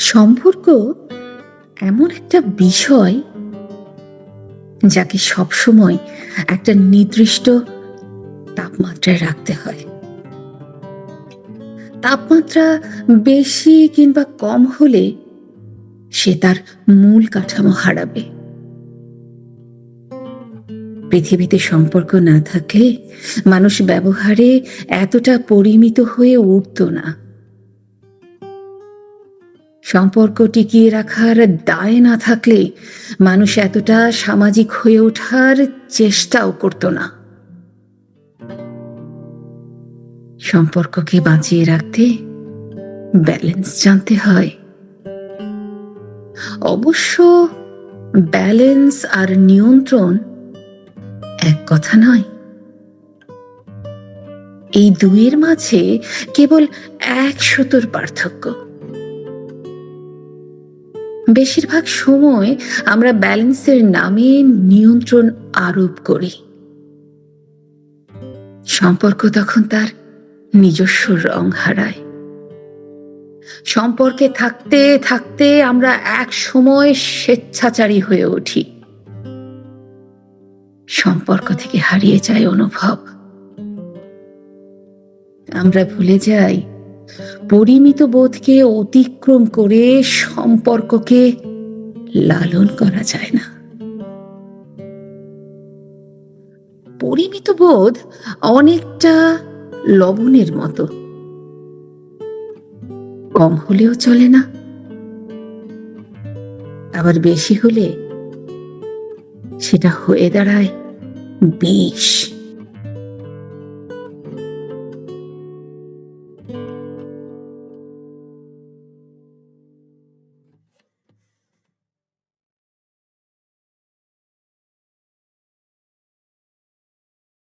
সম্পর্ক এমন একটা বিষয় যাকে সবসময় একটা নির্দিষ্ট তাপমাত্রায় রাখতে হয়। তাপমাত্রা বেশি কিংবা কম হলে সে তার মূল কাঠামো হারাবে। পৃথিবীতে সম্পর্ক না থাকলে মানুষ ব্যবহারে এতটা পরিমিত হয়ে উঠত না। সম্পর্ক টিকিয়ে রাখার দায় না থাকলে মানুষ এতটা সামাজিক হয়ে ওঠার চেষ্টাও করত না। সম্পর্ককে বাঁচিয়ে রাখতে ব্যালেন্স জানতে হয়। অবশ্য ব্যালেন্স আর নিয়ন্ত্রণ এক কথা নয়। এই দুইয়ের মাঝে কেবল এক সুতোর পার্থক্য। বেশিরভাগ সময় আমরা ব্যালেন্সের নামে নিয়ন্ত্রণ আরোপ করি। সম্পর্ক তখন তার নিজস্ব রং হারায়। সম্পর্কে থাকতে থাকতে আমরা এক সময় স্বেচ্ছাচারী হয়ে উঠি। সম্পর্ক থেকে হারিয়ে যায় অনুভব। আমরা ভুলে যাই পরিমিত বোধকে অতিক্রম করে সম্পর্ককে লালন করা যায় না। পরিমিত বোধ অনেকটা লবণের মতো, কম হলেও চলে না, আবার বেশি হলে সেটা হয়ে দাঁড়ায় বিষ।